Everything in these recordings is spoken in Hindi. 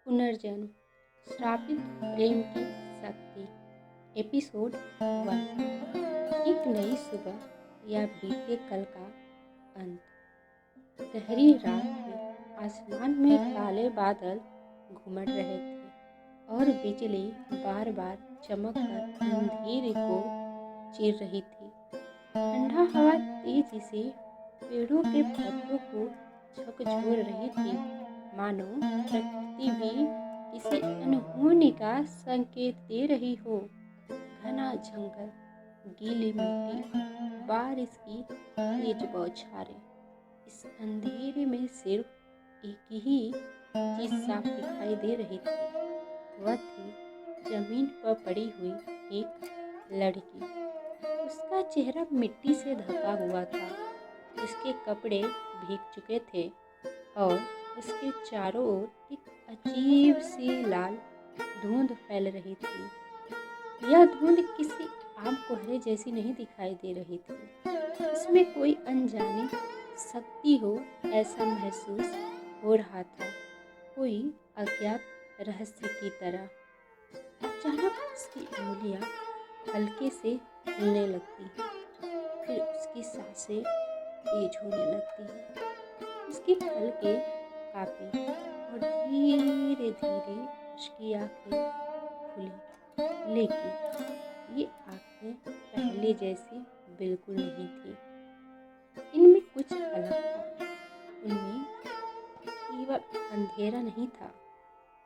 पुनर्जन्म, श्रापित प्रेम की शक्ति। एपिसोड 1। एक नई सुबह या बीते कल का अंत। गहरी रात थी, आसमान में काले बादल घुमड़ रहे थे और बिजली बार बार चमक कर अंधेरे को चीर रही थी। ठंडा हवा तेजी से पेड़ों के पत्तों को झकझोर रही थी, मानो प्रकृति भी किसी अनहोनी का संकेत दे रही हो। घना जंगल, गीली मिट्टी, बारिश की तेज बौछारें। इस अंधेरे में सिर्फ एक ही चीज साफ दिखाई दे रही थी। वह थी जमीन पर पड़ी हुई एक लड़की। उसका चेहरा मिट्टी से ढका हुआ था, उसके कपड़े भीग चुके थे और उसके चारों ओर एक अजीब सी लाल धुंध फैल रही थी। यह धुंध किसी आम कोहरे जैसी नहीं दिखाई दे रही थी, इसमें कोई अनजानी शक्ति हो ऐसा महसूस हो रहा था, कोई अज्ञात रहस्य की तरह। अचानक उसकी उंगलियां हल्के से हिलने लगती हैं, फिर उसकी सांसें तेज होने लगती हैं। उसकी पलकें कांपी और धीरे धीरे उसकी आंखें खुली, लेकिन ये आंखें पहले जैसी बिल्कुल नहीं थी। इनमें कुछ अलग था। उनमें केवल अंधेरा नहीं था,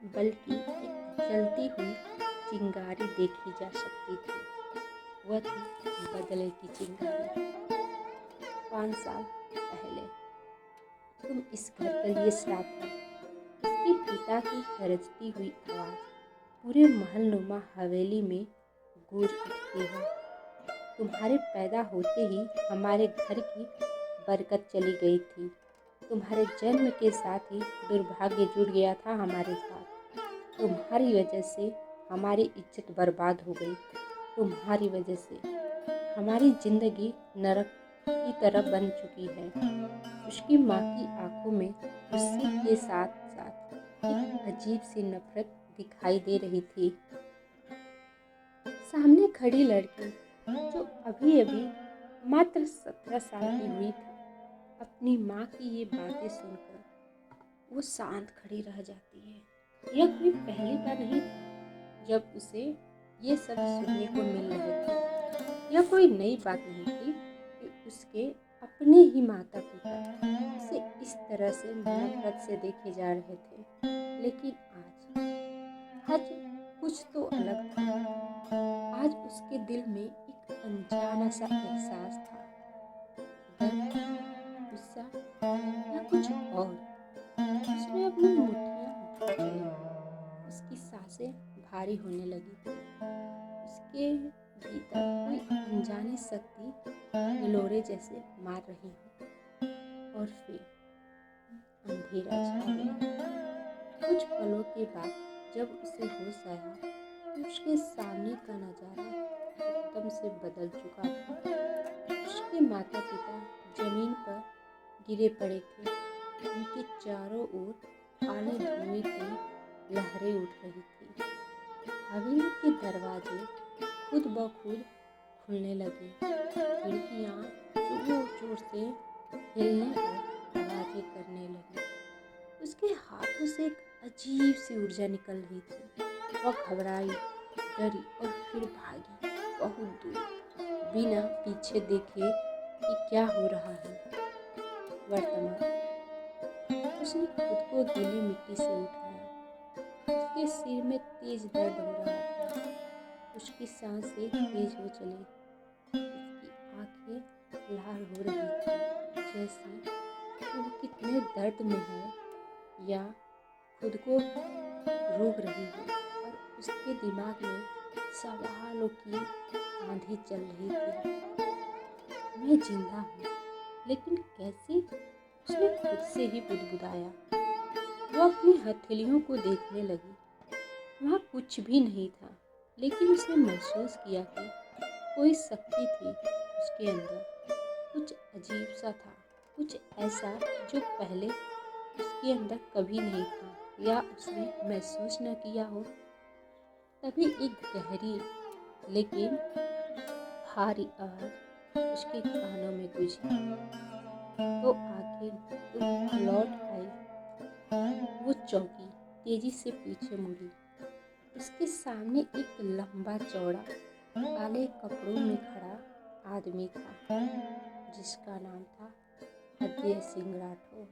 बल्कि एक जलती हुई चिंगारी देखी जा सकती थी। वह थी बदले की चिंगारी। 5 साल पहले तुम इस घर के लिए श्राप हो। उसके पिता की गरजती हुई आवाज पूरे महलनुमा हवेली में गूंज उठती है। तुम्हारे पैदा होते ही हमारे घर की बरकत चली गई थी। तुम्हारे जन्म के साथ ही दुर्भाग्य जुड़ गया था हमारे साथ। तुम्हारी वजह से हमारी इज्जत बर्बाद हो गई। तुम्हारी वजह से हमारी जिंदगी नरक की तरह बन चुकी है। उसकी माँ की आंखों में गुस्से के साथ साथ एक अजीब सी नफरत दिखाई दे रही थी। सामने खड़ी लड़की, जो अभी अभी मात्र 17 साल की हुई थी, अपनी माँ की ये बातें सुनकर वो शांत खड़ी रह जाती है। यह कोई पहली बार नहीं था जब उसे ये सब सुनने को मिल रहे थे। यह कोई नई बात नहीं थी कि उसके अपने ही माता पिता उसे इस तरह से नफरत से देखे जा रहे थे। लेकिन आज कुछ तो अलग था। आज उसके दिल में एक अनजाना सा एहसास था, दर्द, गुस्सा या कुछ और। उसने अपनी मुट्ठियां भींच ली, उसकी सांसें भारी होने लगी। उसके भीतर कोई अनजानी शक्ति हिलोरे जैसे मार रही हो। और फिर अंधेरा छा गया। कुछ पलों के बाद जब उसे होश आया तो उसके सामने का नजारा एकदम से बदल चुका था। उसके माता पिता जमीन पर गिरे पड़े थे। उनके चारों ओर काले धुएं की लहरें उठ रही थी। हवेली के दरवाजे खुद ब खुद खुलने लगे। खिड़कियां जोर जोर से हिलने और आवाजें करने लगी। उसके हाथों से एक अजीब सी ऊर्जा निकल रही थी। वह घबराई, डरी और फिर भागी बहुत दूर, बिना पीछे देखे कि क्या हो रहा है। वर्तमान उसने खुद को गीली मिट्टी से उठाया। उसके सिर में तेज दर्द हो रहा था। उसकी सांसें तेज हो चली। उसकी आंखें लाल हो रही थी, जैसे कि वो कितने दर्द में है या खुद को रोक रही है। और उसके दिमाग में सवालों की आंधी चल रही थी। मैं जिंदा हूँ, लेकिन कैसे? उसने खुद से ही बुदबुदाया। वो अपनी हथेलियों को देखने लगी। वहाँ कुछ भी नहीं था, लेकिन उसने महसूस किया कि कोई शक्ति थी उसके अंदर। कुछ अजीब सा था, कुछ ऐसा जो पहले उसके अंदर कभी नहीं था। या उसने महसूस न किया हो। तभी एक गहरी लेकिन भारी आवाज उसके कानों में गूंजी, तो आखिर तुम लौट आई। वो चौंकी, तेजी से पीछे मुड़ी। उसके सामने एक लंबा चौड़ा काले कपड़ों में खड़ा आदमी था, जिसका नाम था अजय सिंह राठौर,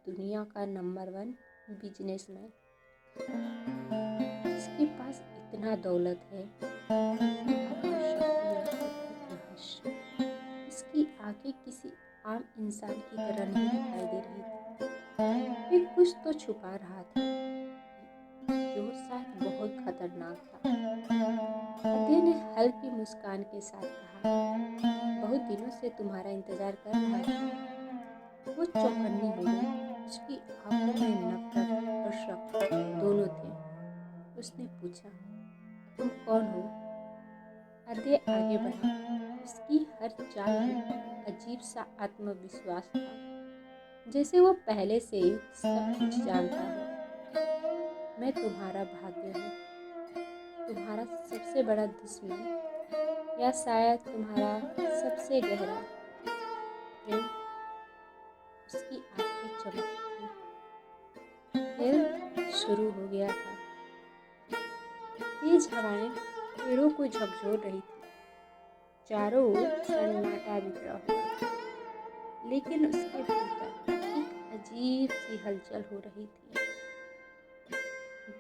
दुनिया का नंबर 1 बिजनेसमैन। इसके पास इतना दौलत है, इतनी अपार शक्तियाँ और इतना रहस्य। इसकी आंखें किसी आम इंसान की तरह नहीं दिखाई दे रही थी। वे कुछ तो छुपा रहा था, जो शायद बहुत खतरनाक था। अजय ने हल्की मुस्कान के साथ कहा, बहुत दिनों से तुम्हारा इंतजार कर रहा था। वो चौकन्नी हो गई। उसकी आंखों में नफरत और शक दोनों थे। उसने पूछा, तुम कौन हो? अजय आगे बढ़ा। उसकी हर चाल में अजीब सा आत्मविश्वास था, जैसे वो पहले से ही सब कुछ जानता हो। मैं तुम्हारा भाग्य हूँ, तुम्हारा सबसे बड़ा दुश्मन, या शायद तुम्हारा सबसे गहरा प्रेम। उसकी आंखें चमकती थी। खेल शुरू हो गया था। तेज हवाएं पेड़ों को झकझोर रही थी। चारों ओर सन्नाटा बिखरा हुआ था, लेकिन उसके भीतर एक अजीब सी हलचल हो रही थी।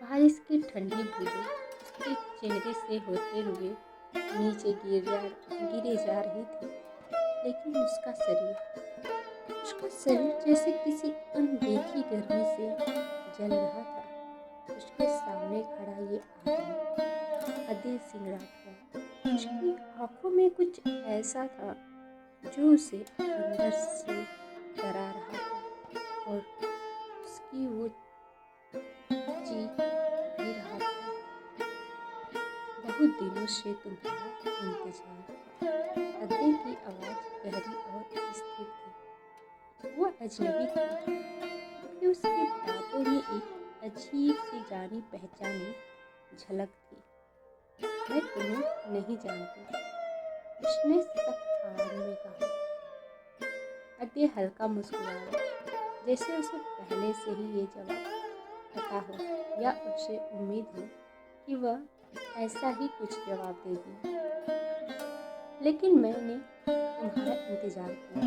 बारिश की ठंडी बूंदें उसके चेहरे से होते हुए नीचे गिरे जा रही थी, लेकिन उसका शरीर जैसे किसी अनदेखी गर्मी से जल रहा था। उसके सामने खड़ा ये आदमी अजय सिंह राठौर, उसकी आंखों में कुछ ऐसा था जो उसे अंदर से डरा रहा था, और उसकी वो चीख भी रहा था, बहुत दिनों से तुम्हारा इंतजार था। अजय की आवाज गहरी और स्थिर थी। वो अजनबी था, क्योंकि उसकी बातों में एक अजीब सी जानी पहचानी झलक थी। मैं तुम्हें नहीं जानती, उसने सख्त आवाज में कहा। अजय हल्का मुस्कुराया, जैसे उसे पहले से ही ये जवाब पता हो, या उसे उम्मीद हो कि वह ऐसा ही कुछ जवाब देगी। लेकिन मैंने तुम्हारा इंतजार किया,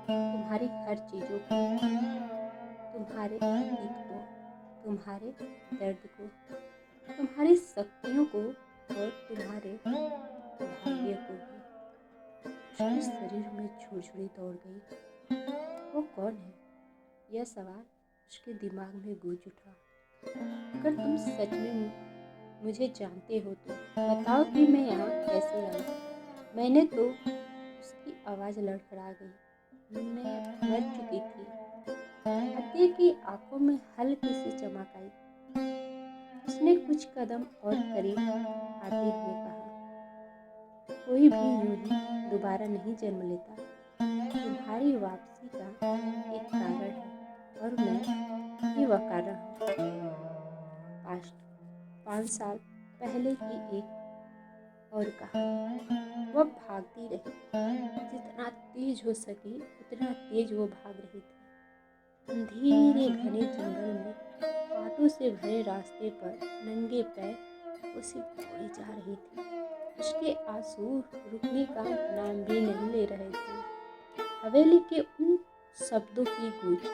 तुम्हारी हर चीज़ों को, तुम्हारे अतीत को, तुम्हारे दर्द को, तुम्हारी शक्तियों को, और तुम्हारे भाग्य को भी। उसके शरीर में झुरझुरी दौड़ गई। वो कौन है? यह सवाल उसके दिमाग में गूंज उठा। अगर तुम सच में मुझे जानते हो तो बताओ कि मैं यहाँ कैसे आई। मैंने तो, उसकी आवाज़ लड़खड़ा गई, मैं मर चुकी थी। अजय की आंखों में हल्की सी चमक आई। उसने कुछ कदम और करीब आते हुए कहा, कोई भी यूं ही दोबारा नहीं जन्म लेता। तुम्हारी वापसी का एक कारण है, और मैं ही वह कारण हूँ। 5 साल पहले की एक और कहानी। वह भागती रही, जितना तेज हो सकी उतना तेज वो भाग रही थी। अंधेरे घने जंगल में कांटों से भरे रास्ते पर नंगे पैर वो सिर्फ दौड़ी जा रही थी। उसके आंसू रुकने का नाम भी नहीं ले रहे थे। हवेली के उन शब्दों की गूंज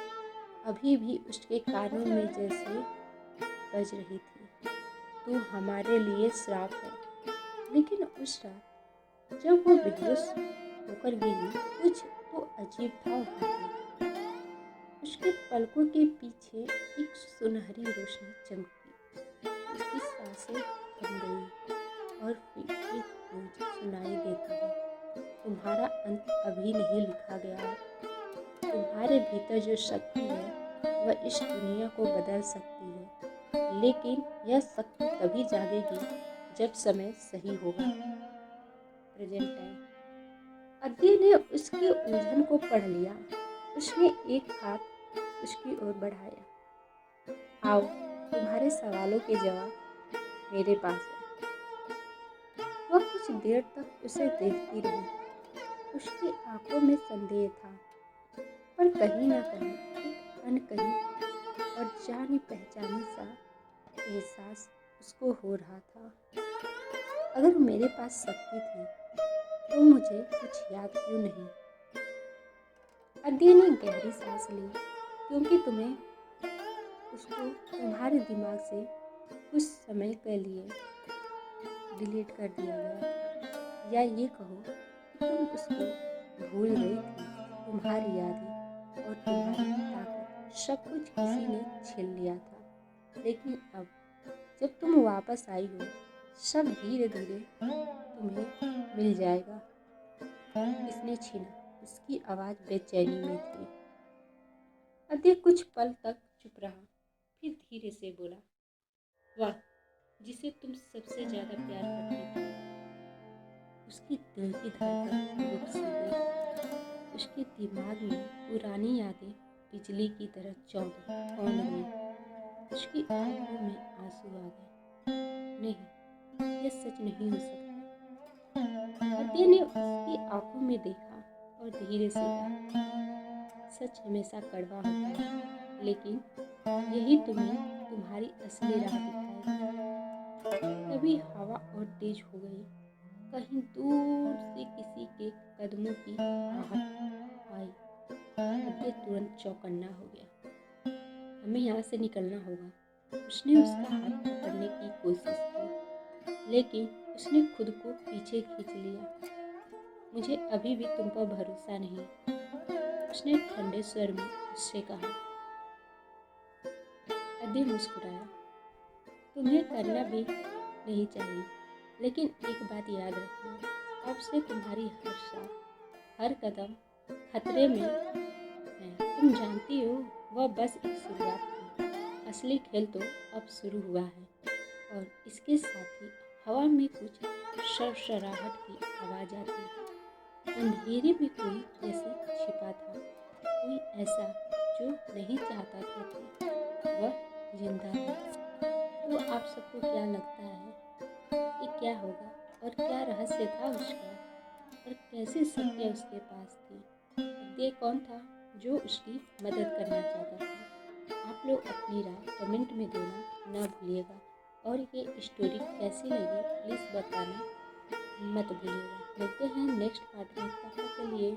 अभी भी उसके कानों में जैसे बज रही थी, तू हमारे लिए श्राप है। लेकिन उस रात जब वो बेहोश होकर गिरी, कुछ तो अजीब था वहाँ पे। उसके पलकों के पीछे एक सुनहरी रोशनी चमकी। उसकी सांसें थम गई, और फिर एक गूंज सुनाई देता है, तुम्हारा अंत अभी नहीं लिखा गया है। तुम्हारे भीतर जो शक्ति है वह इस दुनिया को बदल सकती है, लेकिन यह शक्ति तभी जागेगी जब समय सही होगा। Present time. अजय ने उसकी उलझन को पढ़ लिया। उसने एक हाथ उसकी ओर बढ़ाया। आओ, तुम्हारे सवालों के जवाब मेरे पास है। वह कुछ देर तक उसे देखती रही। उसकी आंखों में संदेह था, पर कहीं ना कहीं एक अनकही और जानी पहचानी सा एहसास उसको हो रहा था। अगर मेरे पास शक्ति थी तो मुझे कुछ याद क्यों नहीं? अद्य ने गहरी सांस ली, क्योंकि उसको तुम्हारे दिमाग से कुछ समय के लिए डिलीट कर दिया गया था, या ये कहो कि तुम उसको भूल गई थी। तुम्हारी यादें और तुम्हारी ताकत सब कुछ किसी ने छीन लिया था, लेकिन अब जब तुम वापस आई हो, सब धीरे धीरे तुम्हें मिल जाएगा। किसने छीना? उसकी आवाज़ बेचैनी में थी। अद्य कुछ पल तक चुप रहा, फिर धीरे से बोला, वह जिसे तुम सबसे ज़्यादा प्यार करती थी। उसकी दिल की धड़कन रुक सी गई। उसके दिमाग में पुरानी यादें बिजली की तरह कौंध गई। उसकी आंखों में आंसू आ गए। नहीं, यह सच नहीं हो सकता। अद्य ने उसकी आंखों में देखा और धीरे से कहा, सच हमेशा कड़वा होता है, लेकिन यही तुम्हें तुम्हारी असली राह दिखाएगा। तभी हवा और तेज हो गई। कहीं दूर से किसी के कदमों की आहट आई। अद्य तुरंत चौकन्ना हो गया। हमें यहाँ से निकलना होगा। उसने उसका हाथ पकड़ने की कोशिश की, लेकिन उसने खुद को पीछे खींच लिया। मुझे अभी भी तुम पर भरोसा नहीं, उसने ठंडे स्वर में उससे कहा। अद्य मुस्कुराया। तुम्हें करना भी नहीं चाहिए, लेकिन एक बात याद रखना, अब से तुम्हारी हर सांस, हर कदम खतरे में है। तुम जानती हो, वह बस एक शुरुआत थी। असली खेल तो अब शुरू हुआ है। और इसके साथ ही हवा में कुछ सरसराहट की आवाज़ आती है। अंधेरे में कोई जैसे छिपा था, कोई ऐसा जो नहीं चाहता था कि वह जिंदा है। तो आप सबको क्या लगता है कि क्या होगा, और क्या रहस्य था उसका, और कैसे सत्या उसके पास थी? अद्य कौन था जो उसकी मदद करना चाहता था? आप लोग अपनी राय कमेंट में देना ना भूलिएगा, और ये स्टोरी कैसी लगी प्लीज़ बताना मत भूलिएगा। मिलते हैं नेक्स्ट पार्ट में, तब तक के लिए